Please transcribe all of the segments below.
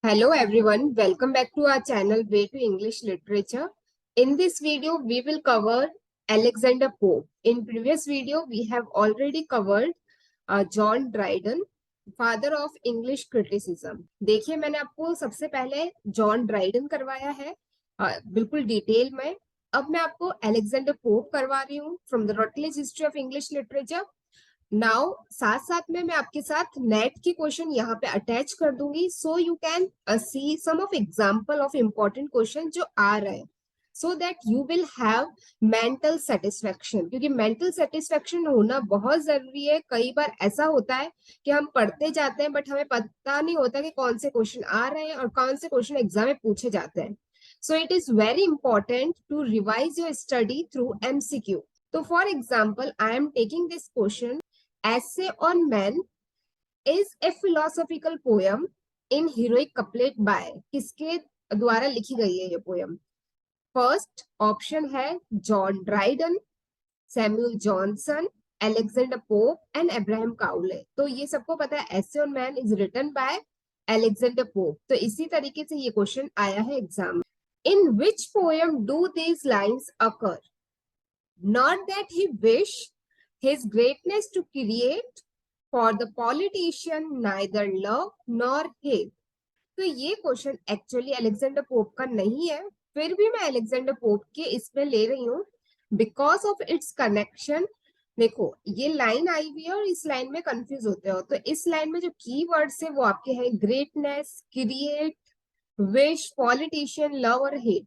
Hello everyone, welcome back to our channel Way to English Literature. In this video, we will cover Alexander Pope. In previous video, we have already covered John Dryden, father of English criticism. देखिए मैंने आपको सबसे पहले John Dryden करवाया है बिल्कुल detail में. अब मैं आपको अलेक्जेंडर पोप करवा रही हूँ from the Rutledge history of English literature. Now साथ साथ में मैं आपके साथ नेट की क्वेश्चन यहाँ पे अटैच कर दूंगी so you can see some of example of important question जो आ रहे हैं so that you will have mental satisfaction, क्योंकि मेंटल सेटिस्फेक्शन होना बहुत जरूरी है. कई बार ऐसा होता है कि हम पढ़ते जाते हैं बट हमें पता नहीं होता कि कौन से क्वेश्चन आ रहे हैं और कौन से क्वेश्चन एग्जाम में पूछे जाते हैं. So it is very important to revise your study through MCQ. तो for example I am taking this question. Essay on Man is a philosophical poem in heroic couplet by. किसके द्वारा लिखी गई है ये पोयम? फर्स्ट ऑप्शन है John Dryden, Samuel Johnson, Alexander Pope and Abraham Cowley. तो ये सबको पता है essay on man is written by Alexander Pope. तो इसी तरीके से ये क्वेश्चन आया है एग्जाम में. In which poem do these lines occur? Not that he wish his greatness to create for the politician neither love nor hate. तो ये क्वेश्चन एक्चुअली अलेक्जेंडर पोप का नहीं है, फिर भी मैं अलेक्जेंडर पोप के इसमें ले रही हूँ बिकॉज ऑफ इट्स कनेक्शन. देखो ये लाइन आई हुई है और इस लाइन में कंफ्यूज होते हो. तो इस लाइन में जो की वर्ड्स है वो आपके हैं greatness, create, wish, politician, love और hate.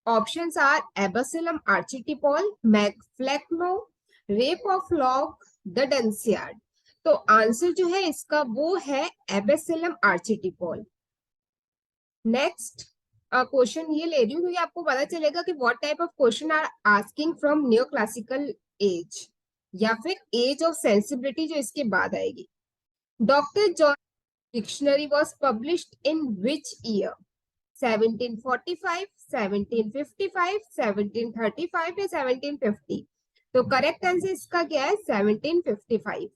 Options are Absalom Achitophel, MacFlecknoe, rape of lock, the Dunciad. तो आंसर जो है इसका वो है एबेसिलम आर्चिटिपॉल. नेक्स्ट क्वेश्चन ये ले रही हूँ क्योंकि आपको पता चलेगा कि what type of question are asking from new classical age या फिर एज ऑफ सेंसिबिलिटी जो इसके बाद आएगी. Doctor John dictionary was published in which year? 1745, 1755, 1735 या 1750? तो करेक्ट आंसर इसका क्या है? 1755.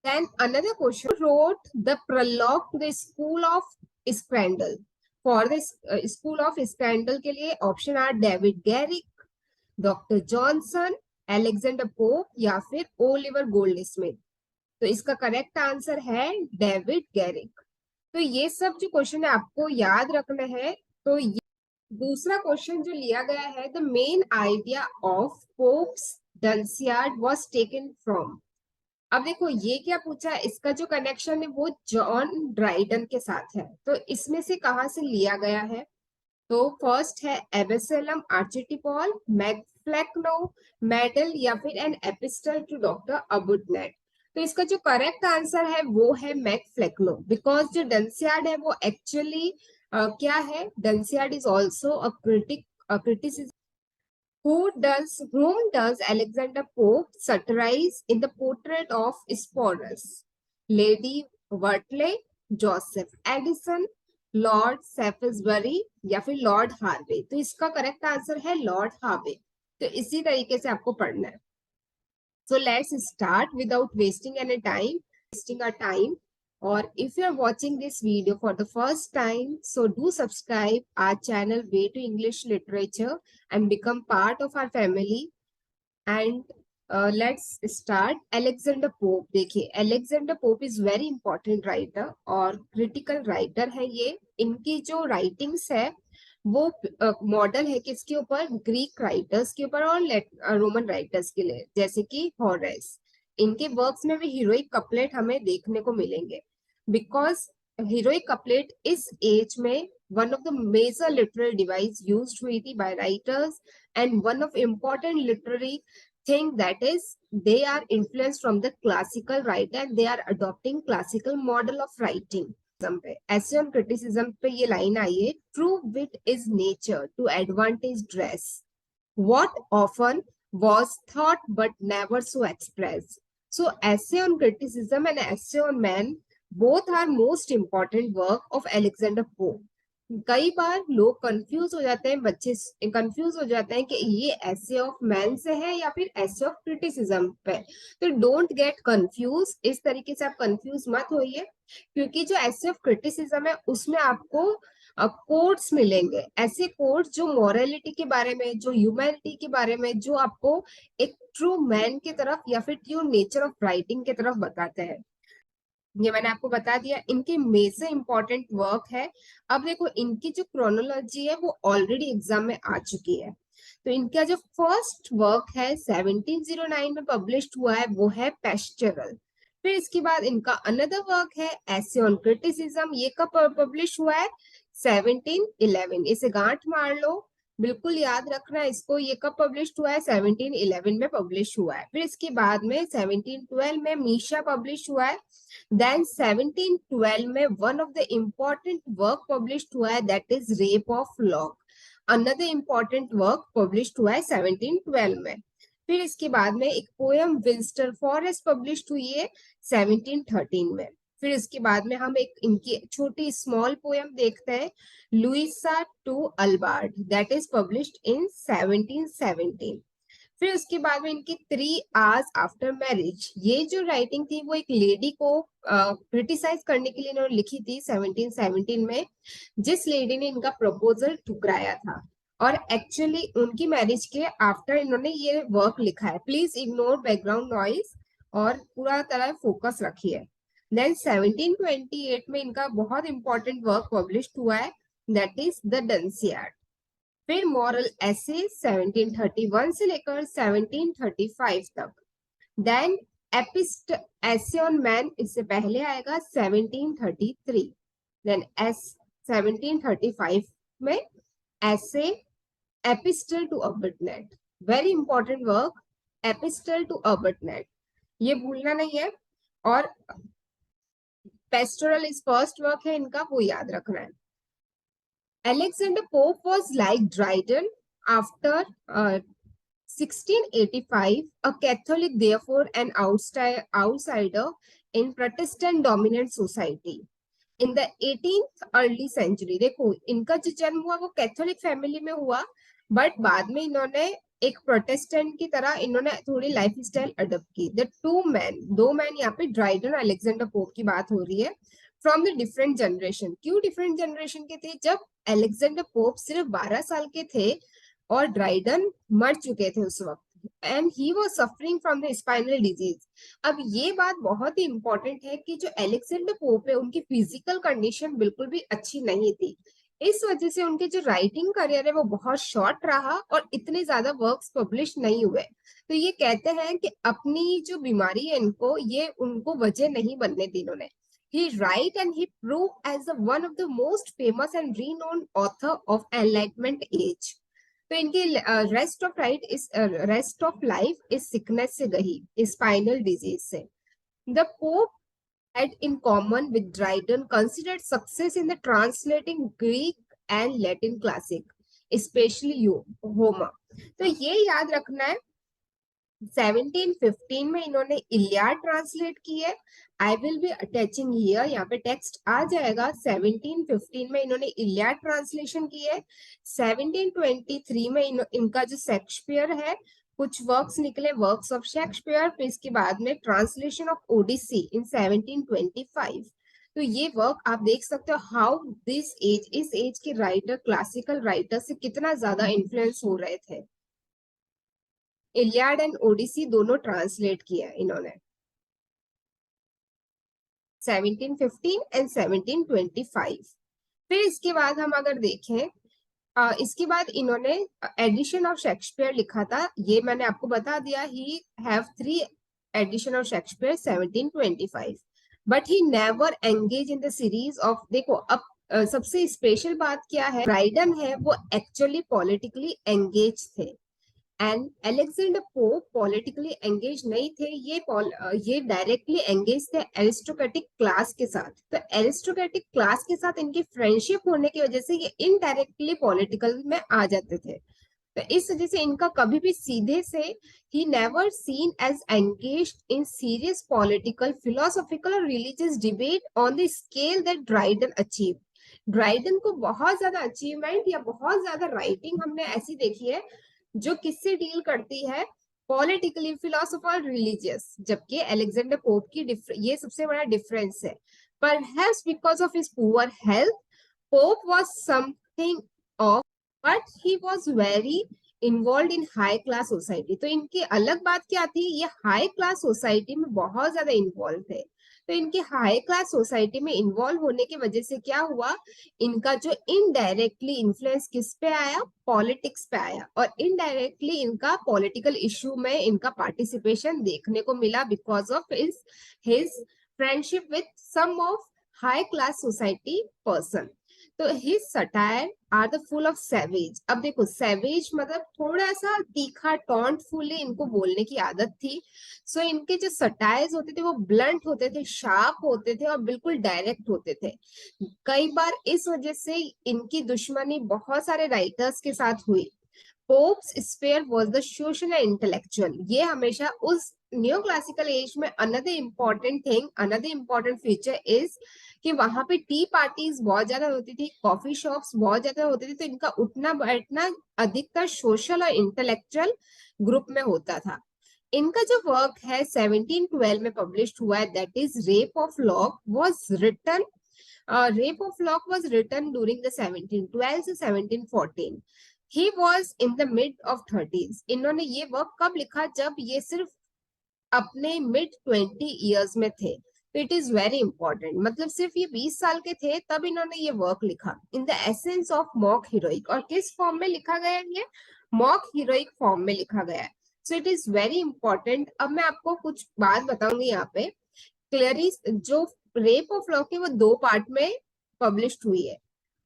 Then another question, wrote the prologue to the School of Scandal? For this School of Scandal के लिए option are David Garrick, doctor Johnson, Alexander Pope या फिर Oliver Goldsmith. तो इसका करेक्ट आंसर है डेविड गैरिक. तो ये सब जो क्वेश्चन है आपको याद रखना है. तो दूसरा क्वेश्चन जो लिया गया है, the main idea of Pope's Dunciad was taken from. अब देखो ये क्या पूछा है, इसका जो कनेक्शन है वो जॉन ड्राइडन के साथ है. तो इसमें से कहां से लिया गया है? तो फर्स्ट है एबेसेलम आर्चिटिपॉल, मैकफ्लेक्नो, मेडल या फिर एन एपिस्टल टू डॉक्टर अबुटनेट. तो इसका जो करेक्ट आंसर है वो है मैकफ्लेक्नो, बिकॉज जो डंसियार्ड है वो एक्चुअली क्या है? Dunciad is also a criticism. Whom does Alexander Pope satirize in the portrait of Sporus? Lady Wortley, Joseph Addison, lord Shaftesbury या फिर लॉर्ड हार्वे? तो इसका करेक्ट आंसर है लॉर्ड हार्वे. तो इसी तरीके से आपको पढ़ना है. So let's start without wasting our time. Or if you are watching this video for the first time, so do subscribe our channel Way to English Literature and become part of our family. And let's start. Alexander Pope. देखिए Alexander Pope is very important writer और critical writer है ये. इनकी जो writings है वो model है किसके ऊपर? ग्रीक राइटर्स के ऊपर और रोमन राइटर्स के लिए, जैसे कि हॉरेस. इनके वर्क्स में भी हीरोइक कपलेट हमें देखने को मिलेंगे बिकॉज हीरोइक कपलेट इस एज में one of the major literary device used हुई थी by writers and one of important literary thing that is they are influenced from the classical writer and they are adopting classical model of writing. पे ऐसे on criticism पे ये line आई है, true wit is nature to advantage dress, what often was thought but never so expressed. So essay on criticism and essay on man both are most important work of Alexander Pope. कई बार लोग confuse हो जाते हैं, बच्चे confuse हो जाते हैं कि ये ऐसे ऑफ मैन से है या फिर ऐसे ऑफ क्रिटिसिज्म पे। तो डोंट गेट कंफ्यूज, इस तरीके से आप कंफ्यूज मत होइए, क्योंकि जो ऐसे ऑफ क्रिटिसिज्म है उसमें आपको कोट्स मिलेंगे, ऐसे कोट्स जो मॉरलिटी के बारे में, जो ह्यूमैनिटी के बारे में, जो आपको एक ट्रू मैन की तरफ या फिर ट्रू नेचर ऑफ राइटिंग की तरफ बताते हैं। ये मैंने आपको बता दिया, इनके मेजर इंपॉर्टेंट वर्क है। अब देखो इनकी जो क्रोनोलॉजी है वो ऑलरेडी एग्जाम में आ चुकी है। तो इनका जो फर्स्ट वर्क है 1709 में पब्लिश्ड हुआ है वो है पेस्टरल। फिर इसके बाद इनका अनदर वर्क है एसे ऑन क्रिटिसिज्म, ये कब पब्लिश हुआ है? 1711। इसे गांठ मार लो, बिल्कुल याद रखना इसको, ये कब पब्लिश हुआ है? 1711 में पब्लिश हुआ है। फिर इसके बाद में 1712 में मीशा पब्लिश हुआ है। देन 1712 में one of the important work published हुआ है, that is rape of lock. Another important work published हुआ है 1712 में। फिर इसके बाद में एक पोएम विंस्टर फॉरेस्ट पब्लिश्ड हुई है 1713 में। फिर इसके बाद में हम एक इनकी छोटी स्मॉल पोएम देखते हैं, Eloisa to Abelard, that is published in 1717। फिर उसके बाद में इनकी 3 आवर्स आफ्टर मैरिज, ये जो राइटिंग थी वो एक लेडी को क्रिटिसाइज करने के लिए इन्होंने लिखी थी 1717 में, जिस लेडी ने इनका प्रपोजल ठुकराया था। और एक्चुअली उनकी मैरिज के आफ्टर इन्होंने ये वर्क लिखा है। प्लीज इग्नोर बैकग्राउंड नॉइज और पूरा तरह फोकस रखिए। देन 1728 में इनका बहुत इंपॉर्टेंट वर्क पब्लिश हुआ है, दैट इज द डंसियार्ड। फिर मॉरल एसे 1731 से लेकर 1735 तक। Then epistle essay on man, इससे पहले आएगा 1733। देन एस 1735 में essay epistle to Arbuthnot, very important work, epistle to Arbuthnot, ये भूलना नहीं है। और पेस्टोरल इस फर्स्ट वर्क है इनका, वो याद रखना है। Alexander Pope was like Dryden after 1685, a Catholic, therefore an outsider in Protestant dominant society. In the 18th early century, देखो इनका जो जन्म हुआ वो कैथोलिक फैमिली में हुआ, बट बाद में इन्होंने एक प्रोटेस्टेंट की तरह इन्होंने थोड़ी लाइफ स्टाइल अडॉप्ट की। द दो मैन यहाँ पे ड्राइडन और अलेक्जेंडर पोप की बात हो रही है, फ्रॉम द डिफरेंट जनरेशन। क्यों डिफरेंट जनरेशन के थे? जब अलेक्जेंडर पोप सिर्फ 12 साल के थे और ड्राइडन मर चुके थे उस वक्त, and he was suffering from the spinal disease. अब ये बात बहुत ही इंपॉर्टेंट है कि जो अलेक्जेंडर पोप है उनकी फिजिकल कंडीशन बिल्कुल भी अच्छी नहीं थी, इस वजह से उनके जो राइटिंग करियर है वो बहुत शॉर्ट रहा और इतने ज्यादा वर्क्स पब्लिश नहीं हुए। तो ये कहते हैं कि अपनी जो बीमारी है इनको, ये उनको वजह नहीं बनने दी इन्होंने। He write and he proved as the one of the most famous and renowned author of Enlightenment age. तो इनकी रेस्ट ऑफ लाइफ इस सिकनेस से गई, स्पाइनल डिजीज से। The pope had in common with Dryden considered success in the translating Greek and Latin classic, especially Homer. तो ये याद रखना है, 1715 में इन्होंने इलियाड ट्रांसलेट की है। I will be attaching here, यहाँ पे टेक्स्ट आ जाएगा। 1715 में इन्होंने इलियाड ट्रांसलेशन की है। 1723 में इनका जो शेक्सपियर है, कुछ वर्क्स निकले, वर्क्स ऑफ शेक्सपियर। फिर इसके बाद में ट्रांसलेशन ऑफ ओडिसी इन 1725। तो ये वर्क आप देख सकते हो हाउ दिस एज, इस एज के राइटर क्लासिकल राइटर से कितना ज्यादा इन्फ्लुएंस हो रहे थे। इलियाड एंड ओडिसी दोनों ट्रांसलेट किया इन्होंने 1715 एंड 1725। फिर इसके बाद हम अगर देखें, इसके बाद इन्होंने एडिशन ऑफ शेक्सपियर लिखा था, ये मैंने आपको बता दिया। He have 3 edition of Shakespeare 1725, but he never engage in the series of. देखो अब सबसे स्पेशल बात क्या है, ड्राइडन है वो एक्चुअली पॉलिटिकली एंगेज थे, and Alexander pope politically engage नहीं थे। ये डायरेक्टली एंगेज थे एरिस्टोक्रेटिक क्लास के साथ। तो एरिस्टोक्रेटिक क्लास के साथ इनकी फ्रेंडशिप होने की वजह से ये इनडायरेक्टली पॉलिटिकल में आ जाते थे। तो इस वजह से इनका कभी भी सीधे से, he never seen as engaged in serious political, philosophical और religious debate on the scale that Dryden achieve. Dryden को बहुत ज्यादा अचीवमेंट या बहुत ज्यादा राइटिंग हमने ऐसी देखी है जो किससे डील करती है, पॉलिटिकली, फिलोसोफर, रिलीजियस, जबकि अलेक्जेंडर पोप की ये सबसे बड़ा डिफरेंस है। Perhaps because of his poor health, pope was something of, but he was very involve in high class society. तो इनकी अलग बात क्या थी, ये हाई क्लास सोसाइटी में बहुत ज्यादा इन्वॉल्व थे। तो इनके हाई क्लास सोसाइटी में इन्वॉल्व होने की वजह से क्या हुआ, इनका जो इनडायरेक्टली इन्फ्लुएंस किस पे आया, पॉलिटिक्स पे आया, और इनडायरेक्टली इनका पॉलिटिकल इशू में इनका पार्टिसिपेशन देखने को मिला because of his friendship with some of high class society person. तो his satire are the full of savage. अब देखो, सैवेज मतलब थोड़ा सा तीखा, टॉन्टफुली इनको बोलने की आदत थी। सो इनके जो सटायर्स होते थे वो ब्लंट होते थे, शार्प होते थे और बिल्कुल डायरेक्ट होते थे। कई बार इस वजह से इनकी दुश्मनी बहुत सारे राइटर्स के साथ हुई। Pops sphere was the social and intellectual. ये हमेशा उस न्यू क्लासिकल एज में another important thing, another important feature is कि वहां पे टी पार्टीज बहुत ज्यादा होती थी, कॉफी शॉप्स बहुत ज्यादा होते थे, तो इनका उठना बैठना अधिकतर सोशल और इंटेलेक्चुअल ग्रुप में होता था। इनका जो वर्क है 1712 में पब्लिश हुआ है, that is rape of lock, was written Rape of Locke was written during the 1712 से 1714. He was in the mid of 30s. इन्होंने ये वर्क कब लिखा, जब ये सिर्फ अपने मिड 20 ईयर्स में थे। तो इट इज वेरी इंपॉर्टेंट, मतलब सिर्फ ये 20 साल के थे तब इन्होंने ये वर्क लिखा, in the essence of mock heroic. और किस फॉर्म में लिखा गया है, ये मॉक हीरोइक फॉर्म में लिखा गया है। सो इट इज वेरी इंपॉर्टेंट। अब मैं आपको कुछ बात बताऊंगी यहाँ पे। क्लेरिस जो रेप ऑफ लॉक है वो दो पार्ट में पब्लिश हुई है।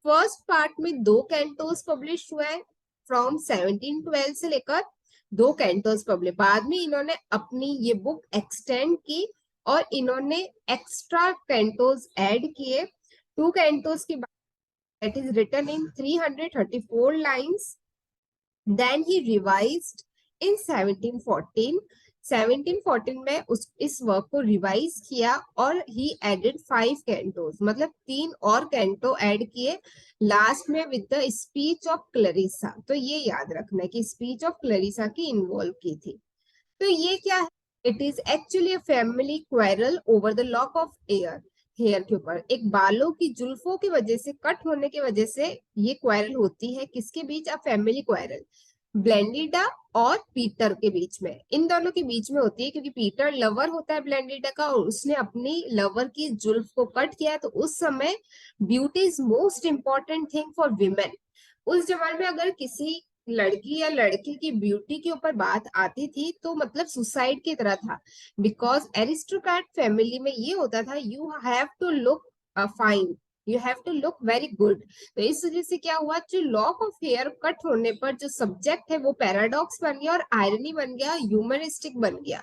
फर्स्ट पार्ट में दो कैंटोस पब्लिश हुआ है, फ्रॉम 1712 से लेकर दो कैंटोस पब्लिश। बाद में इन्होंने अपनी ये बुक एक्सटेंड की और इन्होंने एक्स्ट्रा कैंटोस ऐड किए। टू कैंटोस की बात, that is written in 334 lines. Then he revised in 1714। 1714 में इस वर्क को रिवाइज किया और ही एडेड 5 कैंटोस, मतलब 3 और कैंटो ऐड किए लास्ट में विद द स्पीच ऑफ क्लरिसा। तो ये याद रखना है कि स्पीच ऑफ क्लरिसा की इन्वॉल्व की थी। तो ये क्या है, it is actually a family quarrel over the lock of hair के ऊपर। एक बालों की जुल्फों की वजह से, कट होने की वजह से ये क्वेरल होती है, किसके बीच, अ फैमिली क्वेरल, ब्लेंडिडा और पीटर के बीच में, इन दोनों के बीच में होती है, क्योंकि पीटर लवर होता है ब्लेंडिडा का और उसने अपनी लवर की जुल्फ को कट किया। तो उस समय beauty is most important thing for women. उस जमाने में अगर किसी लड़की या लड़के की ब्यूटी के ऊपर बात आती थी तो मतलब सुसाइड की तरह था, बिकॉज एरिस्टोक्रेट फैमिली में ये होता था, you have to look fine, you have to look very good. तो इस वजह से क्या हुआ, जो लॉक ऑफ हेयर कट होने पर जो सब्जेक्ट है वो पैराडॉक्स बन गया और आयरनी बन गया, ह्यूमरिस्टिक बन गया।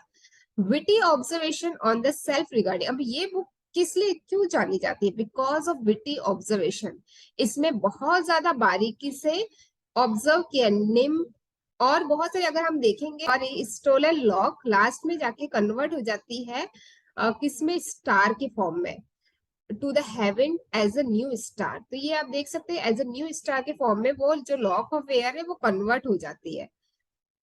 Witty observation on the self regarding. अब ये बुक किस लिए क्यों जानी जाती है, बिकॉज ऑफ विटी ऑब्जर्वेशन। इसमें बहुत ज्यादा बारीकी से ऑब्जर्व किया निम और बहुत सारे, अगर हम देखेंगे, और स्टोलन लॉक लास्ट में जाके कन्वर्ट हो जाती है किसमें, स्टार के फॉर्म में, to the heaven as a new star. तो ये आप देख सकते हैं, एज अ न्यू स्टार के फॉर्म में वो जो लॉक ऑफ एयर है वो कन्वर्ट हो जाती है।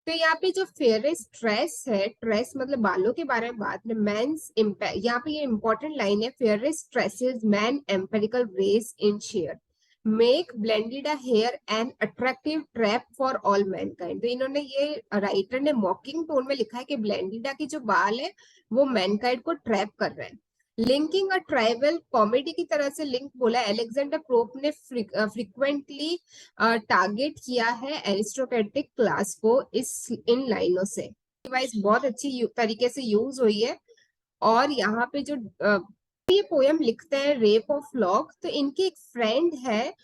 तो यहाँ पे जो फेयरेस्ट ट्रेस है, ट्रेस मतलब बालों के बारे में बात में, मेंस इम्पैक्ट, यहाँ पे ये इंपॉर्टेंट लाइन है, fairest tresses man imperial race ensnare make blended hair an attractive trap for all mankind. तो इन्होंने, ये राइटर ने मॉकिंग टोन में लिखा है कि ब्लेंडिडा की जो बाल है वो मैनकाइंड को ट्रैप कर रहे हैं। लिंकिंग अ ट्राइबल कॉमेडी की तरह से लिंक बोला, एलेक्जेंडर पोप ने फ्रिक्वेंटली टारगेट किया है एरिस्टोक्रेटिक क्लास को इस इन लाइनों से। वाइज बहुत अच्छी तरीके से यूज हुई है। और यहाँ पे जो ये पोयम लिखते हैं रेप ऑफ लॉक, तो इनकी एक फ्रेंड है,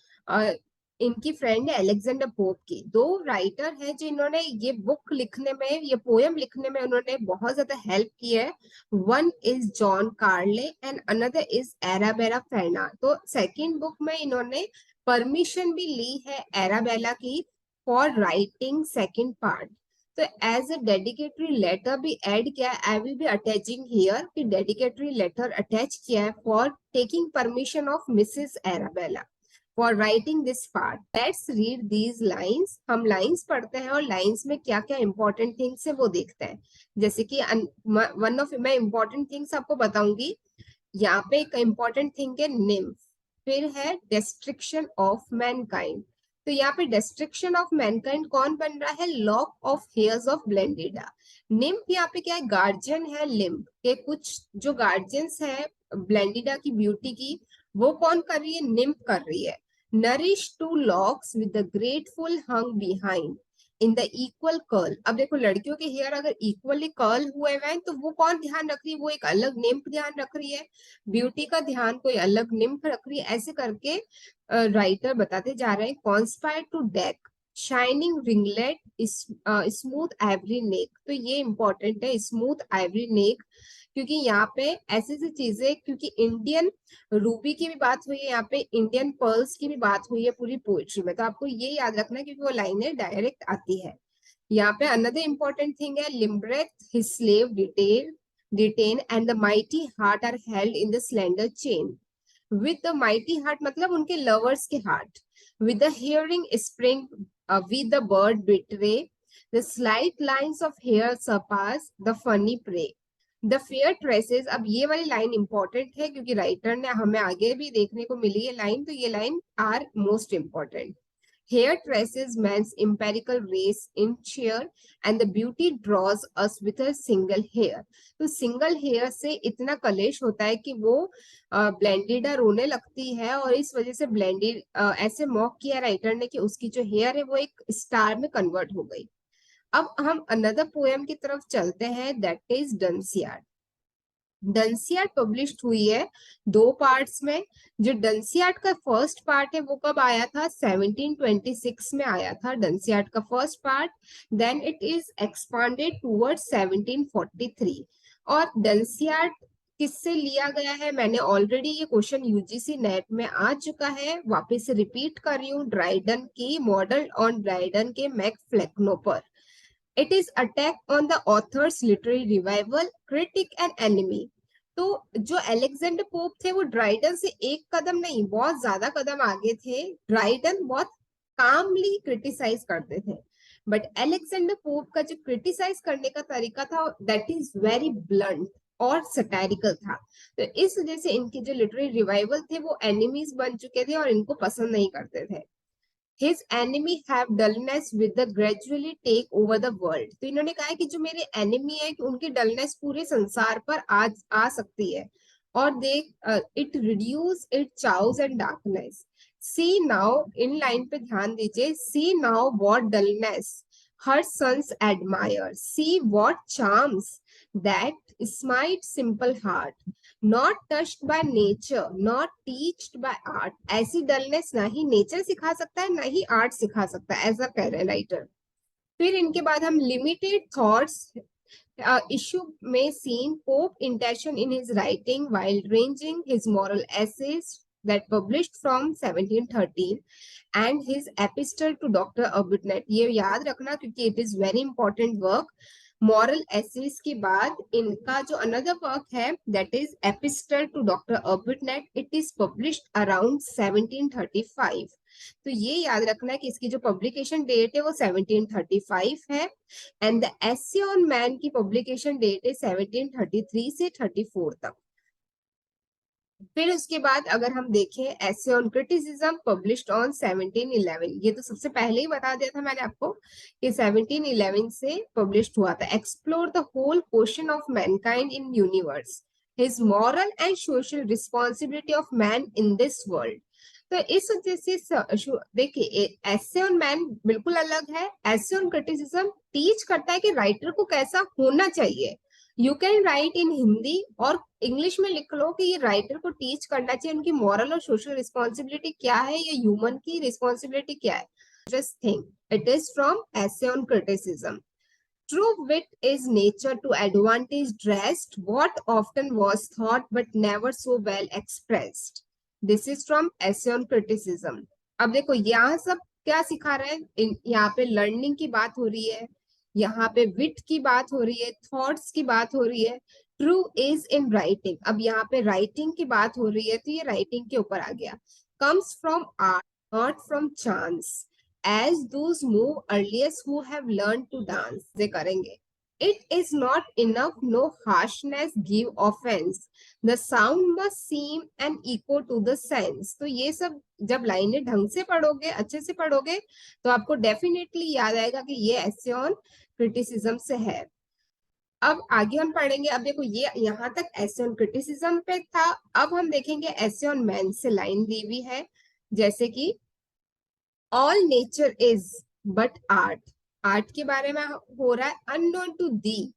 इनकी फ्रेंड है अलेक्जेंडर पोप की। दो राइटर हैं जिन्होंने ये बुक लिखने में, ये पोयम लिखने में उन्होंने बहुत ज्यादा हेल्प की है। One is John Caryll and another is Arabella Fermor. तो सेकंड बुक में इन्होंने परमिशन भी ली है एराबेला की फॉर राइटिंग सेकंड पार्ट। तो एज अ डेडिकेटरी लेटर भी ऐड किया है, I will be attaching here कि डेडिकेटरी लेटर अटैच किया है for taking permission of Mrs Arabella. For writing this part. Let's read these lines. हम lines पढ़ते हैं और लाइन्स में क्या क्या इंपॉर्टेंट थिंग्स है वो देखते हैं। जैसे कि वन ऑफ मैं इंपॉर्टेंट थिंग्स आपको बताऊंगी। यहाँ पे एक इंपॉर्टेंट थिंग है निम्फ, फिर है डिस्ट्रक्शन ऑफ मैनकाइंड। तो यहाँ पे डिस्ट्रक्शन ऑफ मैनकाइंड कौन बन रहा है? Lock of hairs of Belinda. Nymph यहाँ पे क्या है? गार्जियन है लिम्फ के। कुछ जो गार्जियंस है ब्लेंडिडा की ब्यूटी की, वो कौन कर रही है? निम्फ कर रही है। Nourish two locks with the grateful hung behind in the equal curl. अब देखो लड़कियों के हेयर अगर इक्वली कर्ल हुए हैं तो वो कौन ध्यान रख रही है? वो एक अलग निम्फ ध्यान रख रही है। ब्यूटी का ध्यान कोई अलग निम्फ रख रही है। ऐसे करके राइटर बताते जा रहे हैं। Conspire to deck shining ringlet smooth ivory neck. तो ये इंपॉर्टेंट है, स्मूथ आइवरी नेक, क्योंकि यहाँ पे ऐसी ऐसी चीजें, क्योंकि इंडियन रूबी की भी बात हुई है, यहाँ पे इंडियन पर्ल्स की भी बात हुई है पूरी पोएट्री में। तो आपको ये याद रखना है क्योंकि वो लाइनें डायरेक्ट आती है। यहाँ पे अनदर इंपॉर्टेंट थिंग है labyrinth his slave detain and the mighty heart are held in the slender chain. With the mighty heart मतलब उनके लवर्स के हार्ट। विद द हियरिंग spring with the bird betray the slight lines of hair surprise the finny prey the fair tresses. अब ये वाली line important है क्योंकि writer ने हमें आगे भी देखने को मिली है लाइन, तो ये line are most important. Hair traces man's empirical race in cheer and the beauty draws us with a single hair। तो सिंगल हेयर से इतना कलेश होता है कि वो ब्लेंडिडा रोने लगती है, और इस वजह से ब्लेंडिड ऐसे मॉक किया राइटर ने कि उसकी जो हेयर है वो एक स्टार में कन्वर्ट हो गई। अब हम अनदर पोएम की तरफ चलते हैं, दैट इज डंसियार्ड। डंसियार्ड पब्लिश्ड हुई है दो पार्ट्स में। जो डंसियार्ड का फर्स्ट पार्ट है वो कब आया था? 1726 में आया था डंसियार्ड का first part. Then it is expanded towards 1743। और डंसियार्ड किससे लिया गया है? मैंने ऑलरेडी ये क्वेश्चन यूजीसी नेट में आ चुका है, वापस से रिपीट कर रही हूँ। ड्राइडन की मॉडल ऑन ड्राइडन के मैकफ्लेक्नो पर। It is attack on the author's literary revival, critic and enemy. तो जो अलेक्जेंडर पोप थे वो ड्राइडन से एक कदम नहीं, बहुत ज्यादा कदम आगे थे। ड्राइडन बहुत कामली क्रिटिसाइज करते थे, बट अलेक्जेंडर पोप का जो क्रिटिसाइज करने का तरीका था दैट इज वेरी ब्लंट और सटारिकल था। तो इस वजह से इनके जो लिटरेरी रिवाइवल थे वो एनिमीज बन चुके थे और इनको पसंद नहीं करते थे। His enemy have dullness with the gradually take over the world। तो इन्होंने कहा है कि जो मेरे एनिमी है कि उनकी डलनेस पूरे संसार पर आ सकती है, और they it reduce it chaos and darkness. See now, इन लाइन पे ध्यान दीजिए। See now what dullness her sons admire, see what charms that smite simple heart, not touched by nature, not teached by art। ऐसी dullness ना ही nature सिखा सकता है ना ही आर्ट सिखा सकता है, ऐसा कह रहे हैं राइटर। फिर इनके बाद हम limited thoughts issue may seen Pope intention in his writing while ranging his moral essays that published from 1713 and his epistle to Dr. Arbuthnot। ये याद रखना क्योंकि it is very important work। Moral essays के बाद इनका जो another work है that is epistle to doctor Arbuthnot, it is published around 1735। तो ये याद रखना है कि इसकी जो पब्लिकेशन डेट है वो 1735 है, and the essay on man की पब्लिकेशन डेट है 1733 से 34 तक। फिर उसके बाद अगर हम देखें essay on criticism published on 1711। ये तो सबसे पहले ही बता दिया था मैंने आपको कि 1711 से पब्लिश्ड हुआ था। Explore the whole question of mankind in universe, his moral and social responsibility of man in this world. तो इस वजह से देखिए एसे ऑन मैन बिल्कुल अलग है। एसे ऑन क्रिटिसिज्म टीच करता है कि राइटर को कैसा होना चाहिए। यू कैन राइट इन हिंदी और इंग्लिश में लिख लो कि ये राइटर को टीच करना चाहिए उनकी मॉरल और सोशल रिस्पॉन्सिबिलिटी क्या है, या ह्यूमन की रिस्पॉन्सिबिलिटी क्या है। Just think it is from essay on criticism. True wit is nature to advantage dressed, what often was thought but never so well expressed। This is from essay on criticism। अब देखो यहाँ सब क्या सिखा रहे हैं, यहाँ पे लर्निंग की बात हो रही है, यहाँ पे विट की बात हो रही है, थॉट्स की बात हो रही है। ट्रू इज इन राइटिंग, अब यहाँ पे राइटिंग की बात हो रही है तो ये राइटिंग के ऊपर आ गया। comes from art, not from chance. As those move earliest who have learned to dance, they करेंगे. It is not enough, no harshness give offense. The sound must seem an echo to the sense. तो ये सब जब लाइनें ढंग से पढ़ोगे, अच्छे से पढ़ोगे, तो आपको डेफिनेटली याद आएगा कि ये ऐसे ऑन क्रिटिसिज्म से है. अब आगे हम पढ़ेंगे. अब देखो ये यहाँ तक ऐसे ऑन क्रिटिसिज्म पे था. अब हम देखेंगे ऐसे ऑन मैन से लाइन दी हुई है, जैसे कि all nature is but art. Art के बारे में हो रहा है. Unknown to thee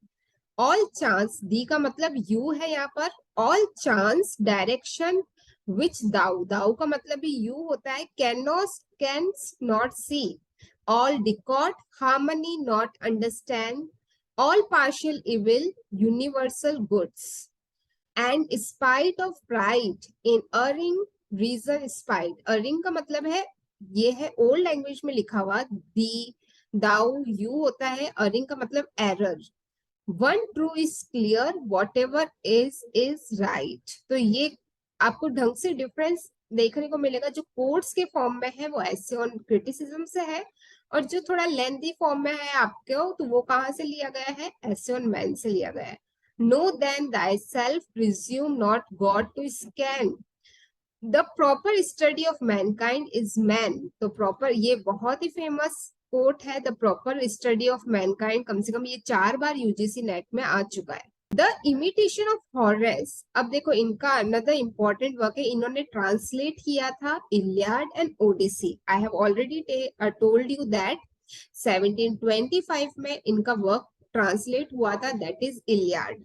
all chance. Thee का मतलब यू है यहाँ पर. All chance direction which thou. Thou का मतलब भी यू होता है. Can not see. All discord harmony not understand. All partial evil universal goods. And spite of pride in erring reason spite. Earning का मतलब है, ये है ओल्ड लैंग्वेज में लिखा हुआ. दी दाउ यू होता है. अर्निंग का मतलब error. One true is clear what ever is right. तो ये आपको ढंग से डिफरेंस देखने को मिलेगा. जो कोट्स के फॉर्म में है वो ऐसे ऑन क्रिटिसिज्म से है, और जो थोड़ा लेंथी फॉर्म में है आपके, तो वो कहाँ से लिया गया है? ऐसे ऑन मैन से लिया गया है. Know then thyself presume not God to scan. The proper study of mankind is man. तो प्रॉपर, ये बहुत ही फेमस कोट है. The proper study of mankind, कम से कम ये 4 बार यूजीसी नेट में आ चुका है. The imitation of Horace. अब देखो इनका अनदर इंपॉर्टेंट वर्क है. इन्होंने ट्रांसलेट किया था Iliad and Odyssey. I have already told you that 1725 में इनका वर्क ट्रांसलेट हुआ था, दैट इज इलियाड.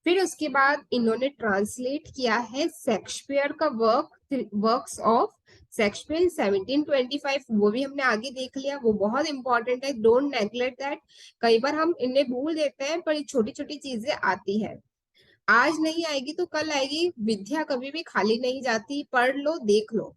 फिर उसके बाद इन्होंने ट्रांसलेट किया है शेक्सपियर का वर्क्स ऑफ शेक्सपियर 1725. वो भी हमने आगे देख लिया. वो बहुत इंपॉर्टेंट है. Don't neglect that. कई बार हम इन्हें भूल देते हैं, पर छोटी छोटी चीजें आती है. आज नहीं आएगी तो कल आएगी. विद्या कभी भी खाली नहीं जाती. पढ़ लो, देख लो.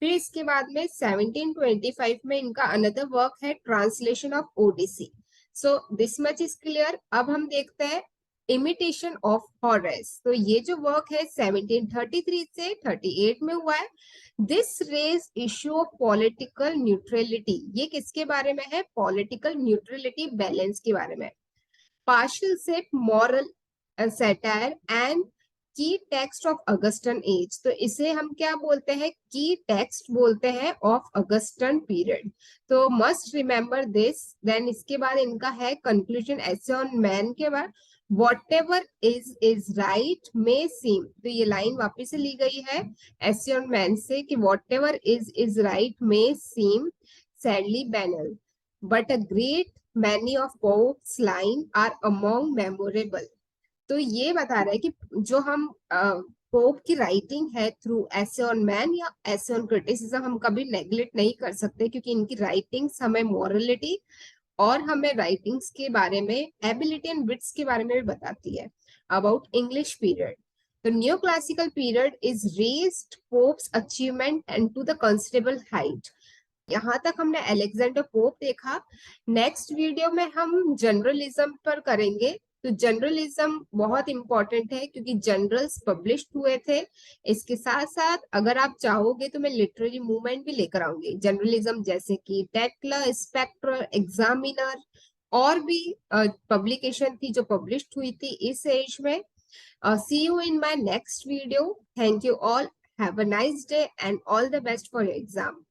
फिर इसके बाद में 1725 में इनका अनदर वर्क है translation of Odyssey. So this much is clear. अब हम देखते हैं इमिटेशन ऑफ हॉरेस. तो ये जो वर्क है 1733 से 38 में हुआ है. This raise issue of political neutrality. ये किसके बारे में है? पॉलिटिकल न्यूट्रलिटी, बैलेंस के बारे में. Partial set, moral satire and की टेक्स्ट ऑफ अगस्टन एज. तो इसे हम क्या बोलते हैं? की टेक्स्ट बोलते हैं ऑफ अगस्टन पीरियड. तो मस्ट रिमेम्बर दिस. देन इसके बाद इनका है कंक्लूजन ऐसे ऑन मैन के बाद. Whatever is right may seem. तो ये लाइन वापस से ली गई है ऐसे ऑन मैन से कि whatever is right may seem sadly banal, but a great many of Pope's line are among memorable. तो ये बता रहा है कि जो हम पोप की राइटिंग है थ्रू ऐसे ऑन मैन या ऐसे ऑन क्रिटिसिज्म, हम कभी नेग्लेक्ट नहीं कर सकते, क्योंकि इनकी राइटिंग्स हमें मॉरलिटी और हमें राइटिंग्स के बारे में, एबिलिटी एंड विट्स के बारे में भी बताती है. About English period. The neoclassical period is raised Pope's achievement and to the considerable height. यहाँ तक हमने अलेक्जेंडर पोप देखा. नेक्स्ट वीडियो में हम जनरलिज्म पर करेंगे. तो जनरलिज्म बहुत इंपॉर्टेंट है क्योंकि जनरल्स पब्लिश हुए थे. इसके साथ साथ अगर आप चाहोगे तो मैं लिटरेरी मूवमेंट भी लेकर आऊंगी जनरलिज्म, जैसे कि टेक्लर, स्पेक्टर, एग्जामिनर और भी पब्लिकेशन थी जो पब्लिश हुई थी इस एज में. See you in my next video. Thank you all. Have a nice day and all the best for your exam.